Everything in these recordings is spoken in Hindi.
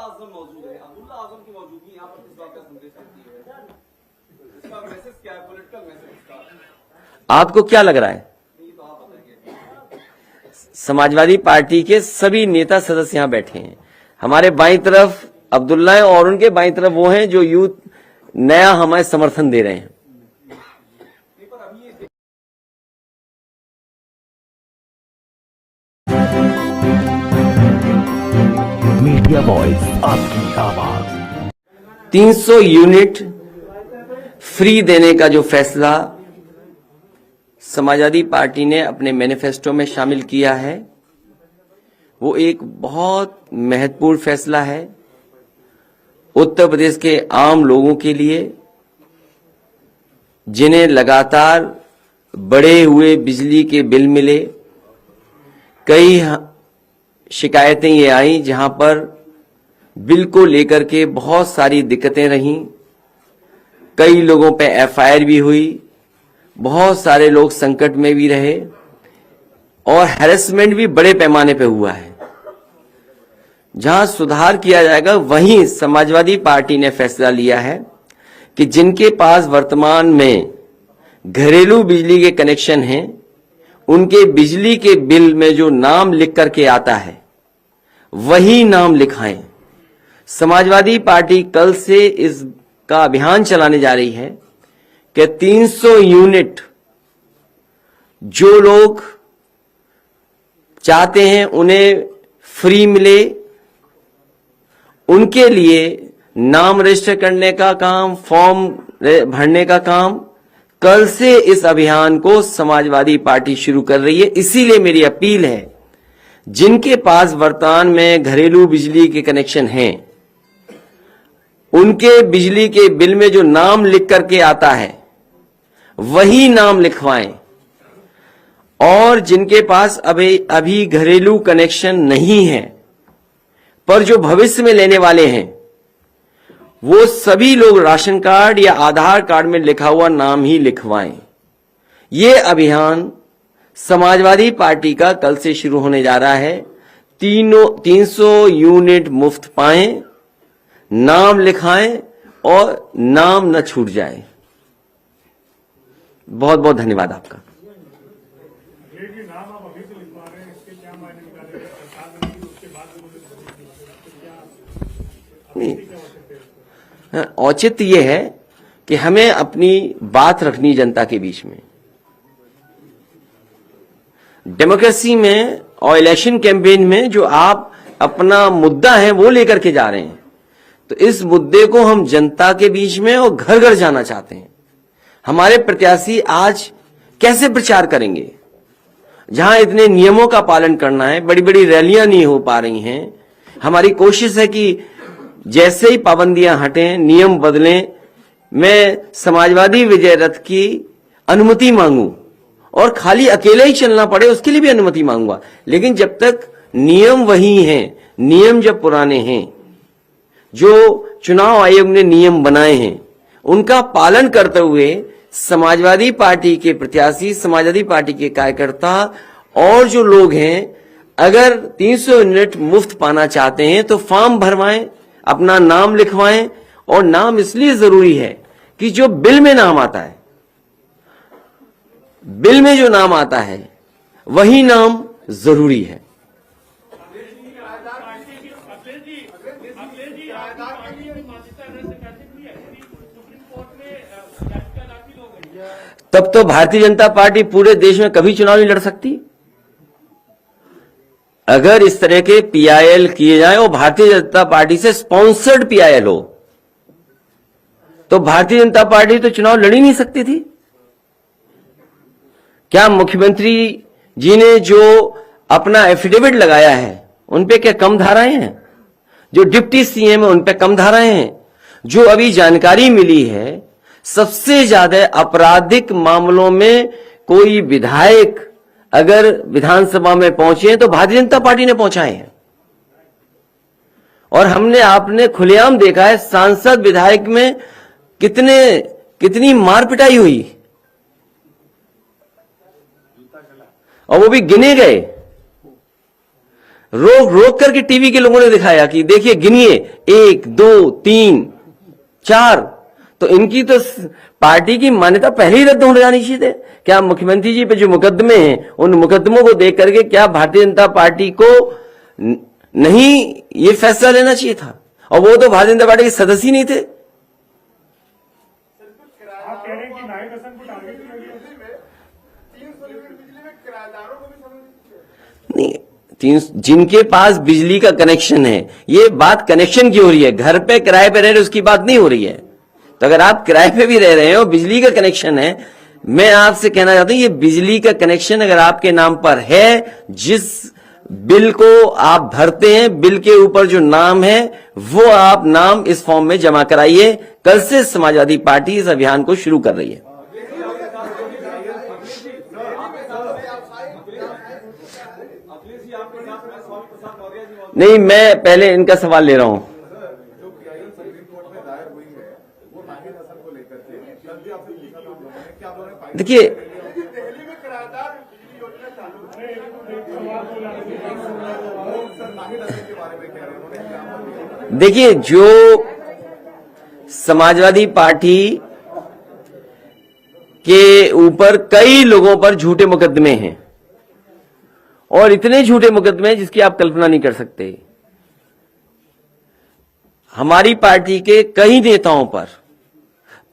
आजम मौजूद है, अब्दुल्ला आजम की मौजूदगी यहाँ पर किस बात का संदेश देती है? इसका मैसेज क्या है, पॉलिटिकल मैसेज इसका? आपको क्या लग रहा है? ये तो आप बताइए। समाजवादी पार्टी के सभी नेता सदस्य यहाँ बैठे हैं। हमारे बाईं तरफ अब्दुल्ला है और उनके बाईं तरफ वो हैं जो यूथ नया हमें समर्थन दे रहे हैं। मीडिया वॉइस, आपकी आवाज। 300 यूनिट फ्री देने का जो फैसला समाजवादी पार्टी ने अपने मैनिफेस्टो में शामिल किया है, वो एक बहुत महत्वपूर्ण फैसला है उत्तर प्रदेश के आम लोगों के लिए, जिन्हें लगातार बढ़े हुए बिजली के बिल मिले। कई शिकायतें ये आई जहां पर बिल को लेकर के बहुत सारी दिक्कतें रहीं, कई लोगों पे एफआईआर भी हुई, बहुत सारे लोग संकट में भी रहे और हैरेसमेंट भी बड़े पैमाने पे हुआ है। जहां सुधार किया जाएगा, वहीं समाजवादी पार्टी ने फैसला लिया है कि जिनके पास वर्तमान में घरेलू बिजली के कनेक्शन हैं, उनके बिजली के बिल में जो नाम लिख करके आता है वही नाम लिखाएं। समाजवादी पार्टी कल से इसका अभियान चलाने जा रही है कि 300 यूनिट जो लोग चाहते हैं उन्हें फ्री मिले, उनके लिए नाम रजिस्टर करने का काम, फॉर्म भरने का काम कल से इस अभियान को समाजवादी पार्टी शुरू कर रही है। इसीलिए मेरी अपील है, जिनके पास वर्तमान में घरेलू बिजली के कनेक्शन हैं, उनके बिजली के बिल में जो नाम लिख करके आता है वही नाम लिखवाएं, और जिनके पास अभी घरेलू कनेक्शन नहीं है पर जो भविष्य में लेने वाले हैं, वो सभी लोग राशन कार्ड या आधार कार्ड में लिखा हुआ नाम ही लिखवाएं। ये अभियान समाजवादी पार्टी का कल से शुरू होने जा रहा है। 300 यूनिट मुफ्त पाएं, नाम लिखाएं और नाम न छूट जाए। बहुत बहुत धन्यवाद आपका। औचित्य यह है कि हमें अपनी बात रखनी जनता के बीच में। डेमोक्रेसी में और इलेक्शन कैंपेन में जो आप अपना मुद्दा है वो लेकर के जा रहे हैं, तो इस मुद्दे को हम जनता के बीच में और घर घर जाना चाहते हैं। हमारे प्रत्याशी आज कैसे प्रचार करेंगे जहां इतने नियमों का पालन करना है, बड़ी बड़ी रैलियां नहीं हो पा रही हैं। हमारी कोशिश है कि जैसे ही पाबंदियां हटें, नियम बदलें, मैं समाजवादी विजय रथ की अनुमति मांगूं और खाली अकेले ही चलना पड़े उसके लिए भी अनुमति मांगूंगा। लेकिन जब तक नियम वही हैं, नियम जब पुराने हैं, जो चुनाव आयोग ने नियम बनाए हैं, उनका पालन करते हुए समाजवादी पार्टी के प्रत्याशी, समाजवादी पार्टी के कार्यकर्ता और जो लोग हैं, अगर 300 यूनिट मुफ्त पाना चाहते हैं तो फॉर्म भरवाएं, अपना नाम लिखवाएं। और नाम इसलिए जरूरी है कि जो बिल में नाम आता है, बिल में जो नाम आता है वही नाम जरूरी है। तब तो भारतीय जनता पार्टी पूरे देश में कभी चुनाव नहीं लड़ सकती। अगर इस तरह के पीआईएल किए जाए और भारतीय जनता पार्टी से स्पॉन्सर्ड पीआईएल हो, तो भारतीय जनता पार्टी तो चुनाव लड़ ही नहीं सकती थी। क्या मुख्यमंत्री जी ने जो अपना एफिडेविट लगाया है उन पे क्या कम धाराएं हैं? जो डिप्टी सीएम है उन पे कम धाराएं हैं? जो अभी जानकारी मिली है, सबसे ज्यादा आपराधिक मामलों में कोई विधायक अगर विधानसभा में पहुंचे तो भारतीय जनता पार्टी ने पहुंचाए हैं। और आपने खुलेआम देखा है सांसद विधायक में कितनी मार पिटाई हुई, और वो भी गिने गए। रोक रोक करके टीवी के लोगों ने दिखाया कि देखिए गिनिए 1 2 3 4। तो इनकी तो पार्टी की मान्यता पहले ही रद्द हो जानी चाहिए। क्या मुख्यमंत्री जी पे जो मुकदमे हैं उन मुकदमों को देख करके क्या भारतीय जनता पार्टी को नहीं ये फैसला लेना चाहिए था? और वो तो भारतीय जनता पार्टी के सदस्य ही नहीं थे। आप कह रहे हैं कि नायब हसन को टारगेट किया गया है। नहीं, जिनके पास बिजली का कनेक्शन है, ये बात कनेक्शन की हो रही है, घर पे किराए पे रह रहे उसकी बात नहीं हो रही है। तो अगर आप किराए पे भी रह रहे हैं और बिजली का कनेक्शन है, मैं आपसे कहना चाहता हूं ये बिजली का कनेक्शन अगर आपके नाम पर है, जिस बिल को आप भरते हैं, बिल के ऊपर जो नाम है वो आप नाम इस फॉर्म में जमा कराइए। कल से समाजवादी पार्टी इस अभियान को शुरू कर रही है। नहीं, मैं पहले इनका सवाल ले रहा हूं। देखिए, जो समाजवादी पार्टी के ऊपर कई लोगों पर झूठे मुकदमे हैं और इतने झूठे मुकदमे हैं जिसकी आप कल्पना नहीं कर सकते। हमारी पार्टी के कई नेताओं पर,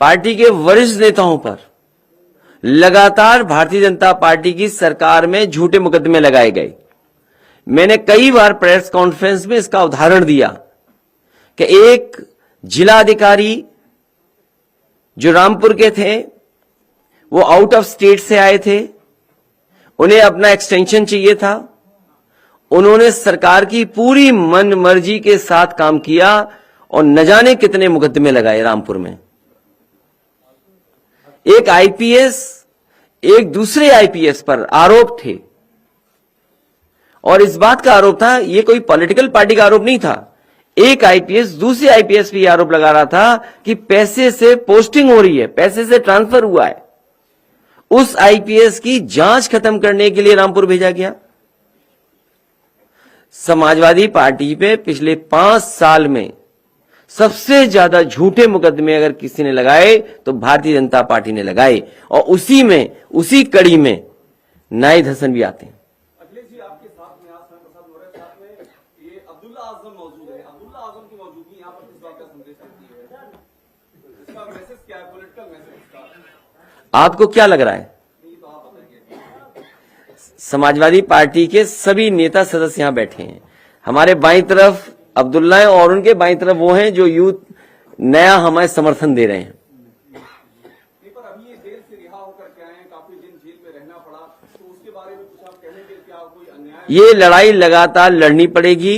पार्टी के वरिष्ठ नेताओं पर लगातार भारतीय जनता पार्टी की सरकार में झूठे मुकदमे लगाए गए। मैंने कई बार प्रेस कॉन्फ्रेंस में इसका उदाहरण दिया कि एक जिलाधिकारी जो रामपुर के थे, वो आउट ऑफ स्टेट से आए थे, उन्हें अपना एक्सटेंशन चाहिए था। उन्होंने सरकार की पूरी मन मर्जी के साथ काम किया और न जाने कितने मुकदमे लगाए रामपुर में। एक आईपीएस एक दूसरे आईपीएस पर आरोप थे और इस बात का आरोप था, ये कोई पॉलिटिकल पार्टी का आरोप नहीं था। एक आईपीएस दूसरे आईपीएस पे आरोप लगा रहा था कि पैसे से पोस्टिंग हो रही है, पैसे से ट्रांसफर हुआ है। उस आईपीएस की जांच खत्म करने के लिए रामपुर भेजा गया। समाजवादी पार्टी पे पिछले 5 साल में सबसे ज्यादा झूठे मुकदमे अगर किसी ने लगाए तो भारतीय जनता पार्टी ने लगाए और उसी कड़ी में नायब हसन भी आते हैं। अखिलेश जी, आपके साथ में आज प्रसाद मौर्य साथ में ये अब्दुल्ला आजम मौजूद है। अब्दुल्ला आजम की मौजूदगी यहाँ पर किस बात का संदेश देती है? इसका मैसेज क्या है? पॉलिटिकल मैसेज का आपको क्या लग रहा है? ये तो आप बताइए। समाजवादी पार्टी के सभी नेता सदस्य यहां बैठे हैं। हमारे बाईं तरफ अब्दुल्ला है और उनके बाईं तरफ वो हैं जो यूथ नया हमें समर्थन दे रहे हैं। पर अभी ये जेल से रिहा होकर के आए हैं, काफी दिन जेल में रहना पड़ा, तो उसके बारे में कुछ आप कहेंगे? क्या कोई अन्याय? ये लड़ाई लगातार लड़नी पड़ेगी।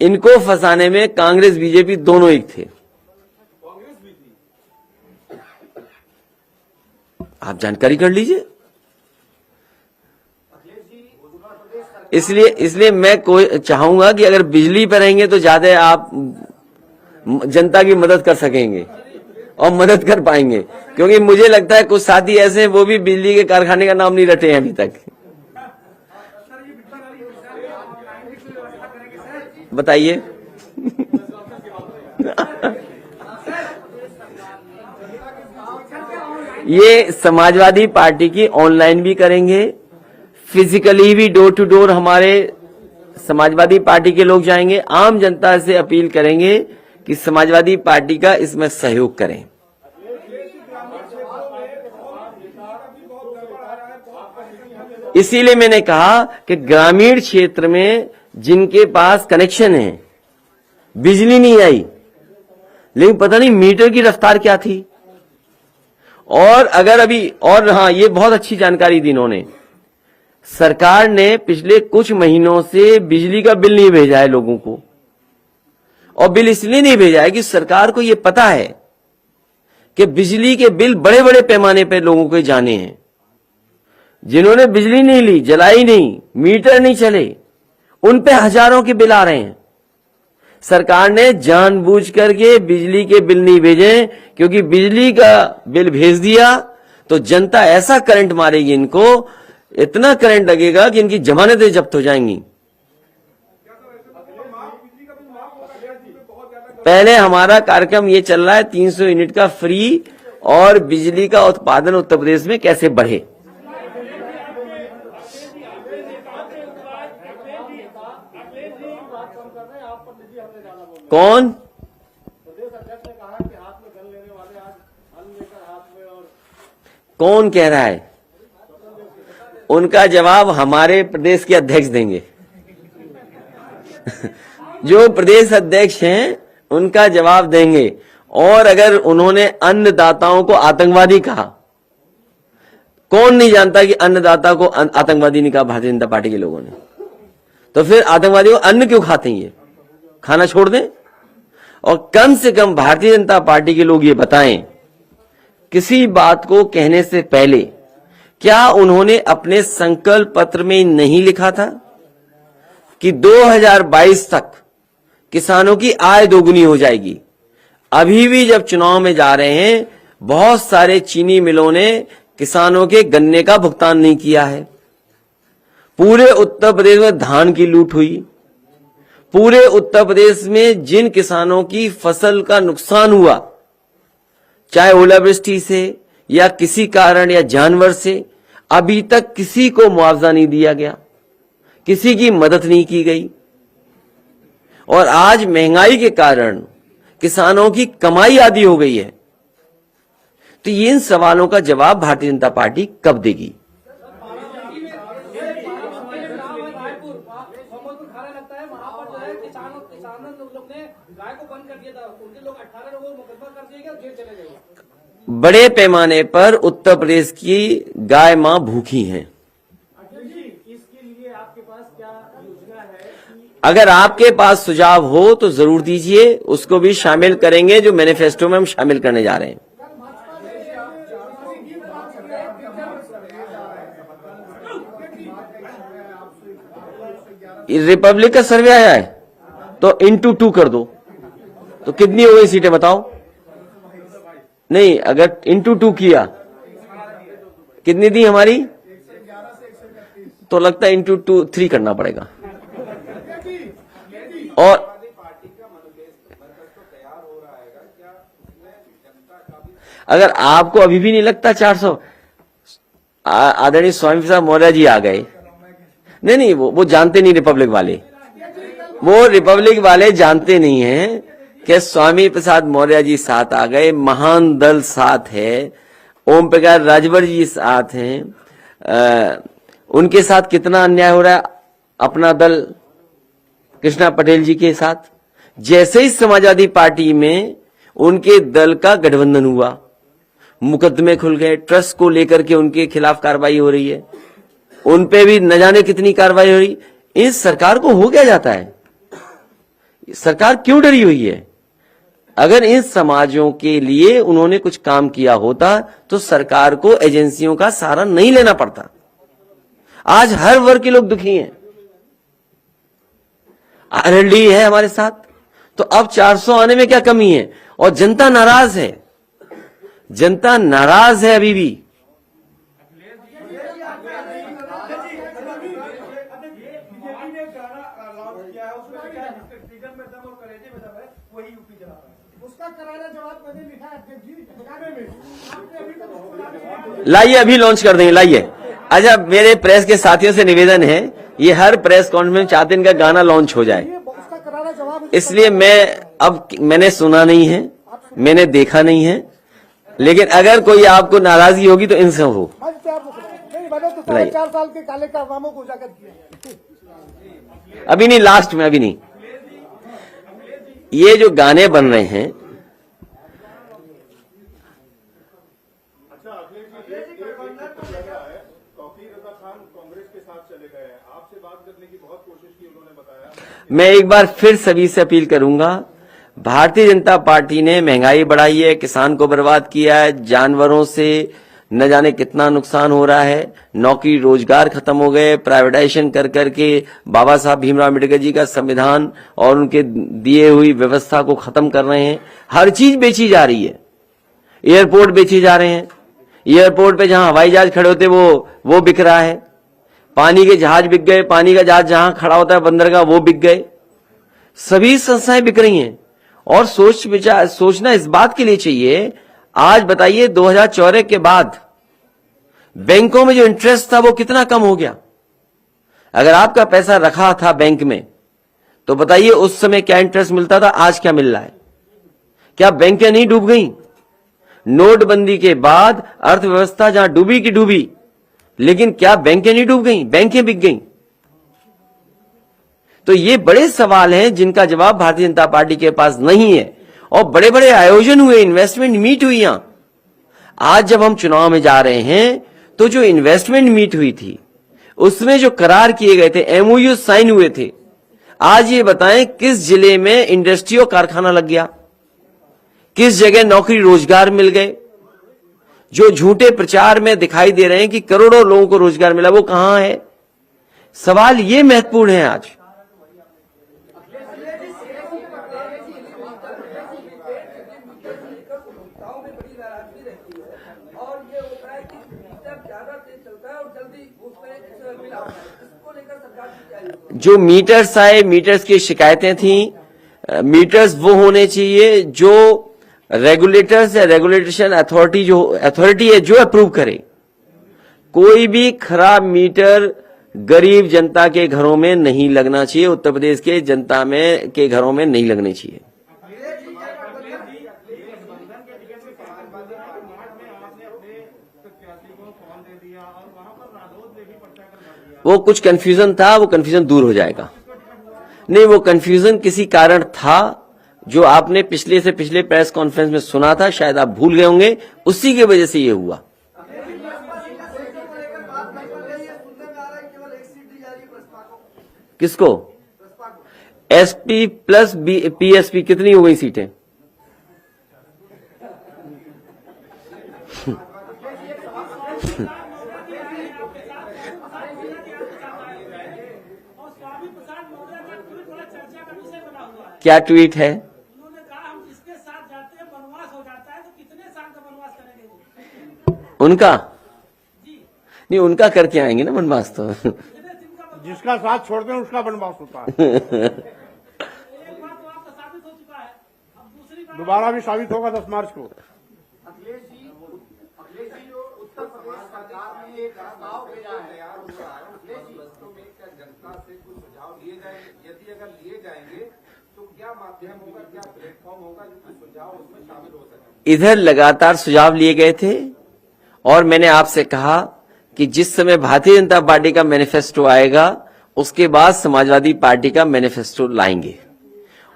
इनको फंसाने में कांग्रेस बीजेपी दोनों एक थे। कांग्रेस भी थी। आप जानकारी कर लीजिए। इसलिए मैं चाहूंगा कि अगर बिजली पर रहेंगे तो ज्यादा आप जनता की मदद कर सकेंगे और मदद कर पाएंगे, क्योंकि मुझे लगता है कुछ साथी ऐसे हैं वो भी बिजली के कारखाने का नाम नहीं रटे हैं अभी तक। बताइए। ये समाजवादी पार्टी की ऑनलाइन भी करेंगे, फिजिकली भी डोर टू डोर हमारे समाजवादी पार्टी के लोग जाएंगे। आम जनता से अपील करेंगे कि समाजवादी पार्टी का इसमें सहयोग करें। इसीलिए मैंने कहा कि ग्रामीण क्षेत्र में जिनके पास कनेक्शन है, बिजली नहीं आई, लेकिन पता नहीं मीटर की रफ्तार क्या थी। और अगर अभी और हाँ, ये बहुत अच्छी जानकारी दी इन्होंने। सरकार ने पिछले कुछ महीनों से बिजली का बिल नहीं भेजा है लोगों को, और बिल इसलिए नहीं भेजा है कि सरकार को यह पता है कि बिजली के बिल बड़े बड़े पैमाने पर लोगों के जाने हैं। जिन्होंने बिजली नहीं ली, जलाई नहीं, मीटर नहीं चले, उन पे हजारों के बिल आ रहे हैं। सरकार ने जानबूझ करके बिजली के बिल नहीं भेजे, क्योंकि बिजली का बिल भेज दिया तो जनता ऐसा करंट मारेगी, इनको इतना करंट लगेगा कि इनकी जमानतें जब्त हो जाएंगी। पहले हमारा कार्यक्रम ये चल रहा है 300 यूनिट का फ्री और बिजली का उत्पादन उत्तर प्रदेश में कैसे बढ़े। कौन कौन कह रहा है? उनका जवाब हमारे प्रदेश के अध्यक्ष देंगे। जो प्रदेश अध्यक्ष हैं उनका जवाब देंगे। और अगर उन्होंने अन्नदाताओं को आतंकवादी कहा, कौन नहीं जानता कि अन्नदाता को आतंकवादी नहीं कहा भारतीय जनता पार्टी के लोगों ने, तो फिर आतंकवादी को अन्न क्यों खाते हैं? ये खाना छोड़ दें। और कम से कम भारतीय जनता पार्टी के लोग ये बताएं, किसी बात को कहने से पहले क्या उन्होंने अपने संकल्प पत्र में नहीं लिखा था कि 2022 तक किसानों की आय दोगुनी हो जाएगी? अभी भी जब चुनाव में जा रहे हैं, बहुत सारे चीनी मिलों ने किसानों के गन्ने का भुगतान नहीं किया है। पूरे उत्तर प्रदेश में धान की लूट हुई। पूरे उत्तर प्रदेश में जिन किसानों की फसल का नुकसान हुआ, चाहे ओलावृष्टि से या किसी कारण या जानवर से, अभी तक किसी को मुआवजा नहीं दिया गया, किसी की मदद नहीं की गई। और आज महंगाई के कारण किसानों की कमाई आधी हो गई है। तो इन सवालों का जवाब भारतीय जनता पार्टी कब देगी? बड़े पैमाने पर उत्तर प्रदेश की गाय मां भूखी हैं। इसके लिए आपके पास क्या योजना है? अगर आपके पास सुझाव हो तो जरूर दीजिए, उसको भी शामिल करेंगे, जो मैनिफेस्टो में हम शामिल करने जा रहे हैं। रिपब्लिक का सर्वे आया है तो इंटू 2 कर दो, तो कितनी हो गई सीटें बताओ? नहीं, अगर इंटू 2 किया, कितनी दी हमारी? तो लगता है इंटू 3 करना पड़ेगा। और अगर आपको अभी भी नहीं लगता 400, आदरणीय स्वामी प्रसाद मौर्य जी आ गए। नहीं, वो जानते नहीं, रिपब्लिक वाले, वो रिपब्लिक वाले जानते नहीं हैं कि स्वामी प्रसाद मौर्य जी साथ आ गए, महान दल साथ है, ओम प्रकाश राजभर जी साथ हैं। उनके साथ कितना अन्याय हो रहा है अपना दल कृष्णा पटेल जी के साथ। जैसे ही समाजवादी पार्टी में उनके दल का गठबंधन हुआ, मुकदमे खुल गए, ट्रस्ट को लेकर के उनके खिलाफ कार्रवाई हो रही है, उन पे भी न जाने कितनी कार्रवाई हो रही। इस सरकार को हो क्या जाता है? सरकार क्यों डरी हुई है? अगर इन समाजों के लिए उन्होंने कुछ काम किया होता तो सरकार को एजेंसियों का सहारा नहीं लेना पड़ता। आज हर वर्ग के लोग दुखी हैं। आरएलडी है हमारे साथ, तो अब 400 आने में क्या कमी है? और जनता नाराज है, जनता नाराज है अभी भी। लाइए, अभी लॉन्च कर देंगे, लाइए। अच्छा, मेरे प्रेस के साथियों से निवेदन है, ये हर प्रेस कॉन्फ्रेंस चाहते हैं इनका गाना लॉन्च हो जाए, इसलिए मैंने सुना नहीं है, मैंने देखा नहीं है, लेकिन अगर कोई आपको नाराजगी होगी तो इनसे हो। 4 साल के काले कारनामों को उजागर किया। अभी नहीं, लास्ट में, अभी नहीं। ये जो गाने बन रहे हैं, मैं एक बार फिर सभी से अपील करूंगा, भारतीय जनता पार्टी ने महंगाई बढ़ाई है, किसान को बर्बाद किया है, जानवरों से न जाने कितना नुकसान हो रहा है, नौकरी रोजगार खत्म हो गए, प्राइवेटाइजेशन कर करके बाबा साहब भीमराव अम्बेडकर जी का संविधान और उनके दिए हुई व्यवस्था को खत्म कर रहे हैं। हर चीज बेची जा रही है, एयरपोर्ट बेचे जा रहे हैं, एयरपोर्ट पे जहां हवाई जहाज खड़े होते वो बिक रहा है, पानी के जहाज बिक गए, पानी का जहाज जहां खड़ा होता है बंदरगाह वो बिक गए, सभी संस्थाएं बिक रही हैं। और सोचना इस बात के लिए चाहिए। आज बताइए 2014 के बाद बैंकों में जो इंटरेस्ट था वो कितना कम हो गया। अगर आपका पैसा रखा था बैंक में तो बताइए उस समय क्या इंटरेस्ट मिलता था, आज क्या मिल रहा है। क्या बैंकें नहीं डूब गई? नोटबंदी के बाद अर्थव्यवस्था जहां डूबी की डूबी, लेकिन क्या बैंकें नहीं डूब गई? बैंकें बिक गई। तो ये बड़े सवाल हैं जिनका जवाब भारतीय जनता पार्टी के पास नहीं है। और बड़े बड़े आयोजन हुए, इन्वेस्टमेंट मीट हुई। यहां आज जब हम चुनाव में जा रहे हैं तो जो इन्वेस्टमेंट मीट हुई थी उसमें जो करार किए गए थे, एमओयू साइन हुए थे, आज ये बताएं किस जिले में इंडस्ट्री और कारखाना लग गया, किस जगह नौकरी रोजगार मिल गए। जो झूठे प्रचार में दिखाई दे रहे हैं कि करोड़ों लोगों को रोजगार मिला, वो कहां है? सवाल ये महत्वपूर्ण है आज। जो मीटर्स आए, मीटर्स की शिकायतें थी, मीटर्स वो होने चाहिए जो रेगुलेटर्स या रेगुलेशन अथॉरिटी है जो अप्रूव करे। कोई भी खराब मीटर गरीब जनता के घरों में नहीं लगना चाहिए, उत्तर प्रदेश के जनता में के घरों में नहीं लगने चाहिए। वो कुछ कंफ्यूजन था, वो कंफ्यूजन दूर हो जाएगा। नहीं, वो कंफ्यूजन किसी कारण था जो आपने पिछले से पिछले प्रेस कॉन्फ्रेंस में सुना था, शायद आप भूल गए होंगे, उसी की वजह से ये हुआ। किसको? एसपी प्लस पीएसपी कितनी हो गई सीटें? क्या ट्वीट है? उन्होंने कहा हम जिसके साथ जाते हैं वनवास हो जाता है, तो कितने साल का वनवास करेंगे? उनका नहीं, उनका करके आएंगे ना वनवास तो। जिसका साथ छोड़ते हैं उसका वनवास होता है। एक बार तो आपका साबित हो चुका है, अब दूसरी बार दोबारा भी साबित होगा 10 मार्च को। अखिलेश जी जो उत्तर प्रदेश सरकार ने एक प्रस्ताव भेजा है यार, अखिलेश जी वास्तव में क्या जनता से कुछ सुझाव लिए जाएंगे? यदि अगर लिए जाएंगे तो क्या माध्यम होगा, क्या प्लेटफॉर्म होगा जो कुछ सुझाव उसमें शामिल हो सके? इधर लगातार सुझाव लिए गए थे और मैंने आपसे कहा कि जिस समय भारतीय जनता पार्टी का मैनिफेस्टो आएगा उसके बाद समाजवादी पार्टी का मैनिफेस्टो लाएंगे।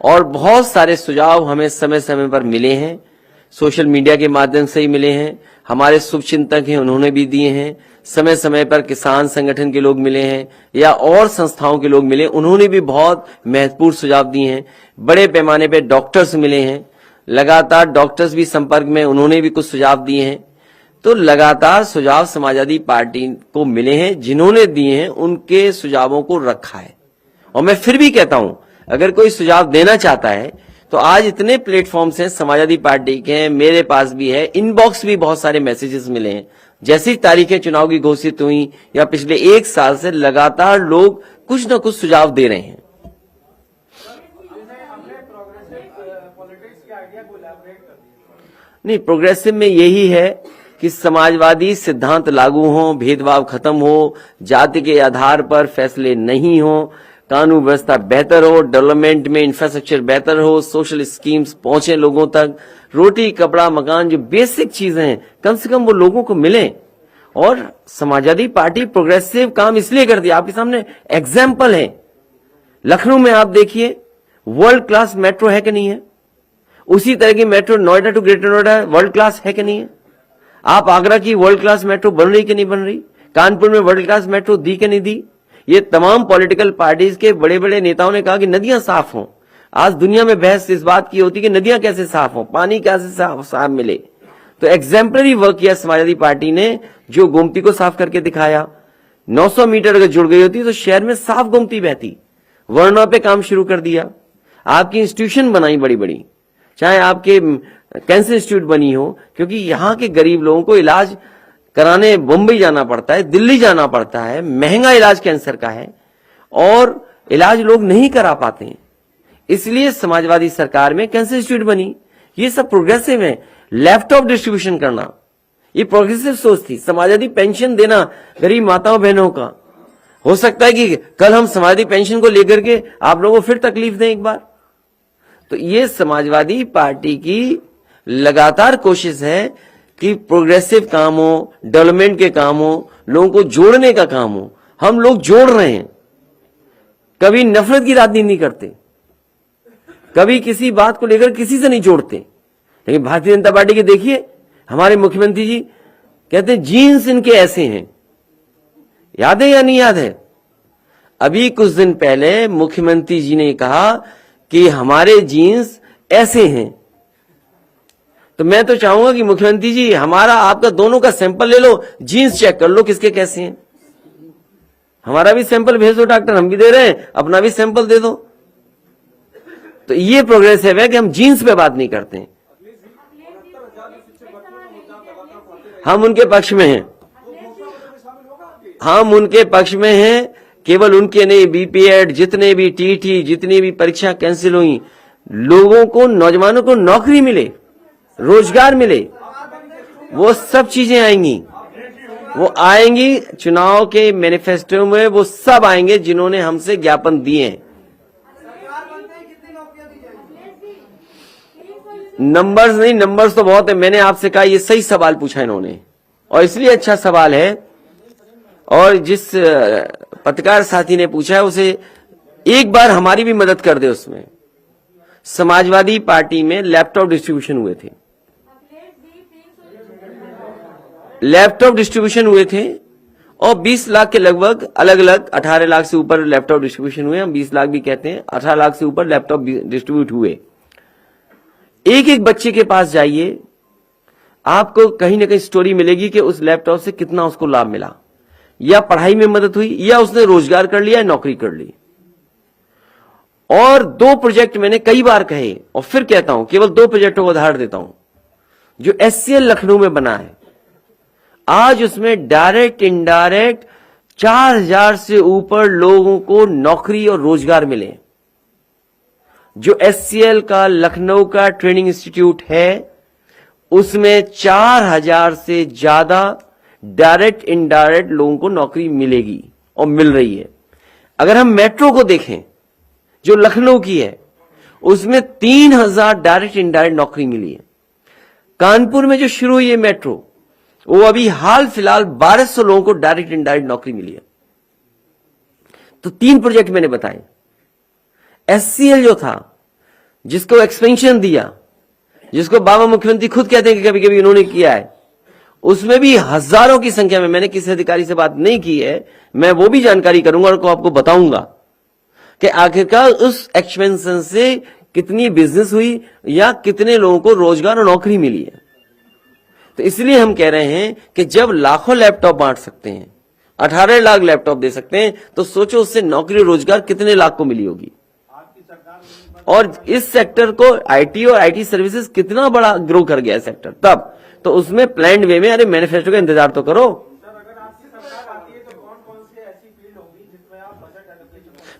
और बहुत सारे सुझाव हमें समय समय पर मिले हैं, सोशल मीडिया के माध्यम से ही मिले हैं, हमारे शुभचिंतक हैं उन्होंने भी दिए हैं, समय समय पर किसान संगठन के लोग मिले हैं या और संस्थाओं के लोग मिले, उन्होंने भी बहुत महत्वपूर्ण सुझाव दिए हैं। बड़े पैमाने पे डॉक्टर्स मिले हैं, लगातार डॉक्टर्स भी संपर्क में, उन्होंने भी कुछ सुझाव दिए हैं। तो लगातार सुझाव समाजवादी पार्टी को मिले हैं, जिन्होंने दिए हैं उनके सुझावों को रखा है। और मैं फिर भी कहता हूं, अगर कोई सुझाव देना चाहता है तो आज इतने प्लेटफॉर्म्स हैं समाजवादी पार्टी के, मेरे पास भी है, इनबॉक्स भी बहुत सारे मैसेजेस मिले हैं। जैसी तारीखें चुनाव की घोषित हुई या पिछले 1 साल से लगातार लोग कुछ न कुछ सुझाव दे रहे हैं। नहीं, प्रोग्रेसिव में यही है कि समाजवादी सिद्धांत लागू हो, भेदभाव खत्म हो, जाति के आधार पर फैसले नहीं हो, कानून व्यवस्था बेहतर हो, डेवलपमेंट में इंफ्रास्ट्रक्चर बेहतर हो, सोशल स्कीम्स पहुंचे लोगों तक, रोटी कपड़ा मकान जो बेसिक चीजें हैं कम से कम वो लोगों को मिले। और समाजवादी पार्टी प्रोग्रेसिव काम इसलिए करती है, आपके सामने एग्जाम्पल है। लखनऊ में आप देखिए वर्ल्ड क्लास मेट्रो है कि नहीं है, उसी तरह की metro Noida to greater Noida world class है कि नहीं है। आप आगरा की वर्ल्ड क्लास मेट्रो बन रही कि नहीं बन रही, कानपुर में वर्ल्ड क्लास मेट्रो दी कि नहीं दी। ये तमाम पॉलिटिकल पार्टीज के बड़े बड़े नेताओं ने कहा कि नदियां साफ हों। आज दुनिया में बहस इस बात की होती कि नदियां कैसे साफ हों, पानी कैसे साफ मिले। तो एग्जाम्पलरी वर्क किया समाजवादी पार्टी ने, जो गोमती को साफ करके दिखाया। 900 मीटर अगर जुड़ गई होती तो शहर में साफ गोमती बहती। वर्णा पे काम शुरू कर दिया, आपकी इंस्टीट्यूशन बनाई बड़ी बड़ी, चाहे आपके कैंसर इंस्टीट्यूट बनी हो, क्योंकि यहाँ के गरीब लोगों को इलाज कराने मुंबई जाना पड़ता है, दिल्ली जाना पड़ता है, महंगा इलाज कैंसर का है और इलाज लोग नहीं करा पाते हैं। इसलिए समाजवादी सरकार में कैंसर इंस्टीट्यूट बनी। ये सब प्रोग्रेसिव है। लैपटॉप डिस्ट्रीब्यूशन करना, ये प्रोग्रेसिव सोच थी। समाजवादी पेंशन देना गरीब माताओं बहनों का, हो सकता है कि कल हम समाजवादी पेंशन को लेकर के आप लोगों को फिर तकलीफ दें एक बार। तो ये समाजवादी पार्टी की लगातार कोशिश है कि प्रोग्रेसिव काम हो, डेवलपमेंट के काम हो, लोगों को जोड़ने का काम हो। हम लोग जोड़ रहे हैं, कभी नफरत की राजनीति नहीं करते, कभी किसी बात को लेकर किसी से नहीं जोड़ते। लेकिन भारतीय जनता पार्टी के देखिए, हमारे मुख्यमंत्री जी कहते हैं जीन्स इनके ऐसे हैं। याद है या नहीं याद है? अभी कुछ दिन पहले मुख्यमंत्री जी ने कहा कि हमारे जीन्स ऐसे हैं। तो मैं तो चाहूंगा कि मुख्यमंत्री जी हमारा आपका दोनों का सैंपल ले लो, जीन्स चेक कर लो किसके कैसे हैं। हमारा भी सैंपल भेज दो डॉक्टर, हम भी दे रहे हैं, अपना भी सैंपल दे दो। तो ये प्रोग्रेसिव है कि हम जीन्स पे बात नहीं करते हैं। हम उनके पक्ष में हैं, हम उनके पक्ष में हैं। केवल उनके नहीं, बीपीएड, जितने भी टीटी, जितनी भी परीक्षा कैंसिल हुई, लोगों को, नौजवानों को नौकरी मिले, रोजगार मिले, वो सब चीजें आएंगी। वो आएंगी चुनाव के मैनिफेस्टो में, वो सब आएंगे जिन्होंने हमसे ज्ञापन दिए हैं। नंबर्स नहीं, नंबर्स तो बहुत है। मैंने आपसे कहा ये सही सवाल पूछा इन्होंने, और इसलिए अच्छा सवाल है। और जिस पत्रकार साथी ने पूछा है उसे एक बार हमारी भी मदद कर दे। उसमें समाजवादी पार्टी में लैपटॉप डिस्ट्रीब्यूशन हुए थे, लैपटॉप डिस्ट्रीब्यूशन हुए थे, और 20 लाख के लगभग अलग अलग, 18 लाख से ऊपर लैपटॉप डिस्ट्रीब्यूशन हुए। हम 20 लाख भी कहते हैं, 18 लाख से ऊपर लैपटॉप डिस्ट्रीब्यूट हुए। एक एक बच्चे के पास जाइए, आपको कहीं ना कहीं स्टोरी मिलेगी कि उस लैपटॉप से कितना उसको लाभ मिला, या पढ़ाई में मदद हुई, या उसने रोजगार कर लिया, नौकरी कर ली। और 2 प्रोजेक्ट मैंने कई बार कहे और फिर कहता हूं, केवल 2 प्रोजेक्टों को उदाहरण देता हूं जो एचसीएल लखनऊ में बना है। आज उसमें डायरेक्ट इनडायरेक्ट 4000 से ऊपर लोगों को नौकरी और रोजगार मिले। जो एचसीएल का लखनऊ का ट्रेनिंग इंस्टीट्यूट है, उसमें 4000 से ज्यादा डायरेक्ट इनडायरेक्ट लोगों को नौकरी मिलेगी और मिल रही है। अगर हम मेट्रो को देखें जो लखनऊ की है, उसमें 3000 डायरेक्ट इनडायरेक्ट नौकरी मिली है। कानपुर में जो शुरू हुई है मेट्रो, वो अभी हाल फिलहाल 1200 लोगों को डायरेक्ट इनडायरेक्ट नौकरी मिली है। तो 3 प्रोजेक्ट मैंने बताए। एचसीएल जो था, जिसको एक्सपेंशन दिया, जिसको बाबा मुख्यमंत्री खुद कहते हैं कि कभी कभी उन्होंने किया है, उसमें भी हजारों की संख्या में, मैंने किसी अधिकारी से बात नहीं की है, मैं वो भी जानकारी करूंगा और आपको बताऊंगा कि आखिरकार उस एक्सपेंशन से कितनी बिजनेस हुई या कितने लोगों को रोजगार और नौकरी मिली है। तो इसलिए हम कह रहे हैं कि जब लाखों लैपटॉप बांट सकते हैं, 18 लाख लैपटॉप दे सकते हैं, तो सोचो उससे नौकरी रोजगार कितने लाख को मिली होगी। और इस सेक्टर को आईटी और आईटी सर्विसेज कितना बड़ा ग्रो कर गया है सेक्टर, तब तो उसमें प्लान्ड वे में, अरे मैनिफेस्टो का इंतजार तो करो।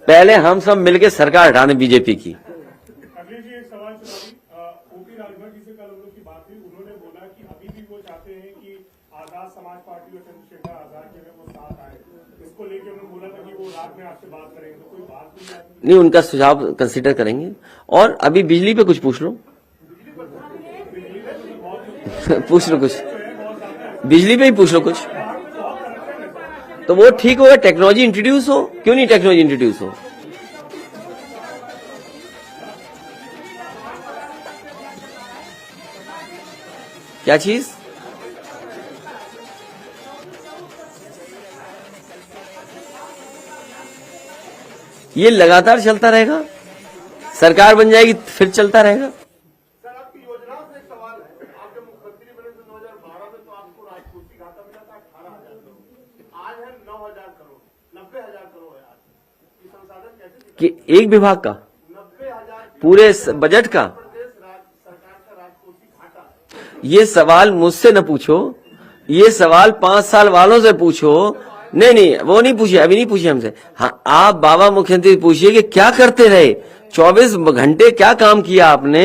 पहले हम सब मिलकर सरकार हटाने बीजेपी की। अखिलेश जी, एक सवाल ओपी राजभर जी से कल हम लोग की बात हुई, उन्होंने बोला कि अभी भी वो चाहते हैं कि आजाद समाज पार्टी और चंद्रशेखर आजाद के वो साथ आए। इसको लेकर उन्होंने बोला था कि वो रात में आपसे बात करेंगे, तो कोई बात नहीं, उनका सुझाव कंसीडर करेंगे। और अभी बिजली पे कुछ पूछ लो पूछ लो कुछ, बिजली पे ही पूछ लो कुछ, तो वो ठीक होगा। टेक्नोलॉजी इंट्रोड्यूस हो, क्यों नहीं टेक्नोलॉजी इंट्रोड्यूस हो। क्या चीज? ये लगातार चलता रहेगा, सरकार बन जाएगी फिर चलता रहेगा। सर, आपकी योजनाओं से एक सवाल है। आप जब मुख्यमंत्री बने थे 2012 में, तो आपको राजकोषीय घाटा मिला था 18,000 करोड़, आज है 9,000 करोड़, 90,000 करोड़ है आज। ये संसाधन कैसे कि एक विभाग का 90,000 पूरे बजट का? प्रदेश सरकार का राजकोषीय घाटा है। ये सवाल मुझसे न पूछो, ये सवाल 5 साल वालों से पूछो। नहीं, वो नहीं पूछिए, अभी नहीं पूछिए हमसे। हाँ, आप बाबा मुख्यमंत्री पूछिए कि क्या करते रहे, 24 घंटे क्या काम किया आपने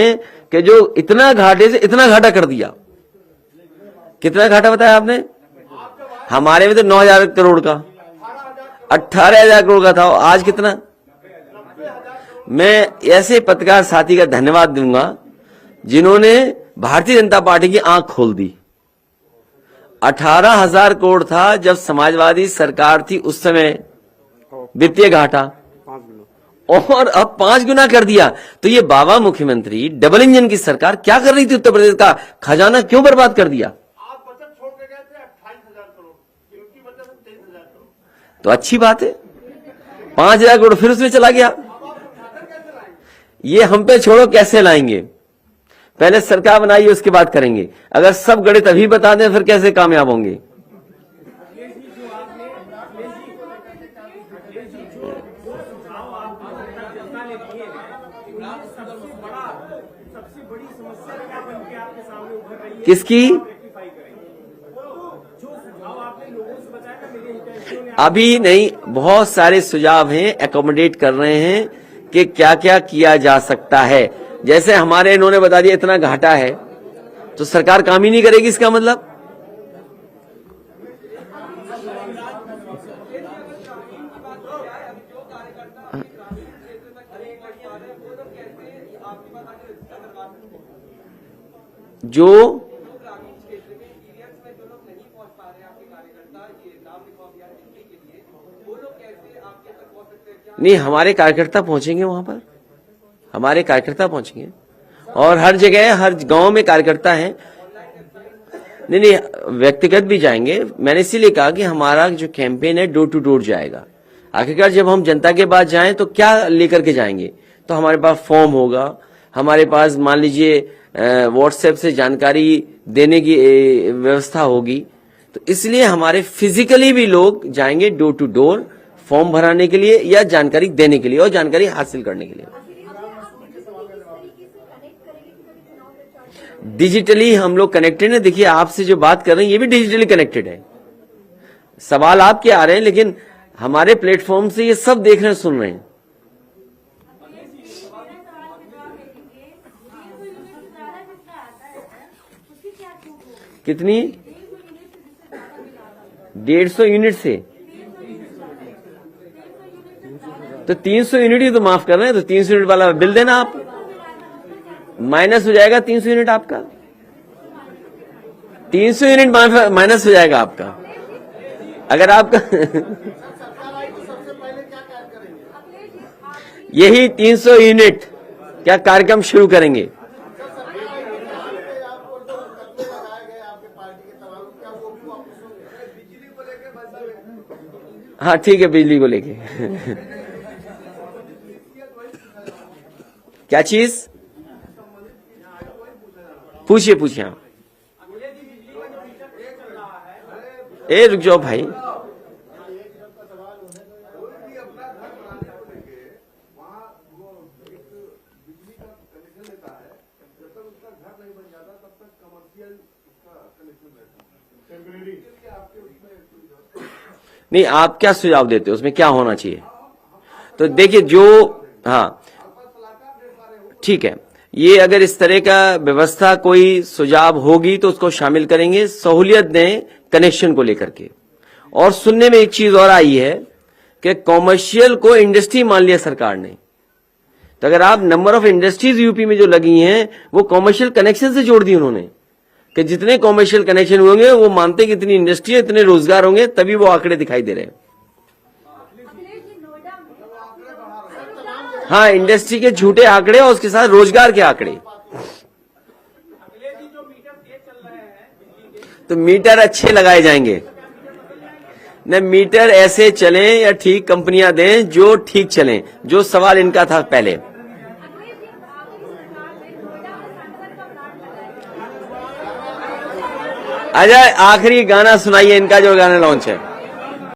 कि जो इतना घाटे से इतना घाटा कर दिया? कितना घाटा बताया आपने? हमारे में तो 9,000 करोड़ का, 18,000 करोड़ का था, आज कितना? मैं ऐसे पत्रकार साथी का धन्यवाद दूंगा जिन्होंने भारतीय जनता पार्टी की आंख खोल दी। 18,000 करोड़ था जब समाजवादी सरकार थी उस समय वित्तीय घाटा, और अब 5 गुना कर दिया। तो ये बाबा मुख्यमंत्री डबल इंजन की सरकार क्या कर रही थी? उत्तर प्रदेश का खजाना क्यों बर्बाद कर दिया? आप बचत छोड़ के गए थे 28,000 करोड़, इनकी बचत 23,000 करोड़। तो अच्छी बात है, 5,000 करोड़ फिर उसमें चला गया। ये हम पे छोड़ो, कैसे लाएंगे? पहले सरकार बनाइए, उसके बाद करेंगे। अगर सब गणित अभी बता दें फिर कैसे कामयाब होंगे? किसकी? अभी नहीं, बहुत सारे सुझाव हैं, एकोमोडेट कर रहे हैं कि क्या क्या किया जा सकता है। जैसे हमारे इन्होंने बता दिया इतना घाटा है, तो सरकार काम ही नहीं करेगी, इसका मतलब? जो नहीं, हमारे कार्यकर्ता पहुंचेंगे वहां पर, हमारे कार्यकर्ता पहुंचेंगे, और हर जगह हर गांव में कार्यकर्ता हैं। नहीं, व्यक्तिगत भी जाएंगे। मैंने इसीलिए कहा कि हमारा जो कैंपेन है डोर टू डोर जाएगा। आखिरकार जब हम जनता के पास जाएं तो क्या लेकर के जाएंगे? तो हमारे पास फॉर्म होगा, हमारे पास मान लीजिए व्हाट्सएप से जानकारी देने की व्यवस्था होगी। तो इसलिए हमारे फिजिकली भी लोग जाएंगे डोर टू डोर, फॉर्म भराने के लिए या जानकारी देने के लिए और जानकारी हासिल करने के लिए। डिजिटली हम लोग कनेक्टेड है। देखिए, आपसे जो बात कर रहे हैं ये भी डिजिटली कनेक्टेड है। सवाल आपके आ रहे हैं, लेकिन हमारे प्लेटफॉर्म से ये सब देख रहे हैं, सुन रहे हैं। कितनी? 150 यूनिट से? तो 300 यूनिट ही तो माफ कर रहे हैं, तो 300 यूनिट वाला बिल देना आप, माइनस हो जाएगा 300 यूनिट आपका, 300 यूनिट माइनस हो जाएगा आपका। अगर आपका यही 300 यूनिट क्या कार्यक्रम शुरू करेंगे? हाँ ठीक है, बिजली को लेके क्या चीज? पूछिए पूछिए। आप रुक जाओ भाई। नहीं, आप क्या सुझाव देते हो, उसमें क्या होना चाहिए? तो देखिए, जो हाँ ठीक है, ये अगर इस तरह का व्यवस्था कोई सुझाव होगी तो उसको शामिल करेंगे, सहूलियत दें कनेक्शन को लेकर के। और सुनने में एक चीज और आई है कि कॉमर्शियल को इंडस्ट्री मान लिया सरकार ने। तो अगर आप नंबर ऑफ इंडस्ट्रीज यूपी में जो लगी हैं वो कॉमर्शियल कनेक्शन से जोड़ दी उन्होंने, कि जितने कॉमर्शियल कनेक्शन होंगे वो मानते कि इतनी इंडस्ट्री, इतने रोजगार होंगे, तभी वो आंकड़े दिखाई दे रहे हैं। हाँ, इंडस्ट्री के झूठे आंकड़े और उसके साथ रोजगार के आंकड़े। तो मीटर अच्छे लगाए जाएंगे न, मीटर ऐसे चलें या ठीक कंपनियां दें जो ठीक चलें, जो सवाल इनका था पहले। अजय, आखिरी गाना सुनाइए इनका, जो गाना लॉन्च है।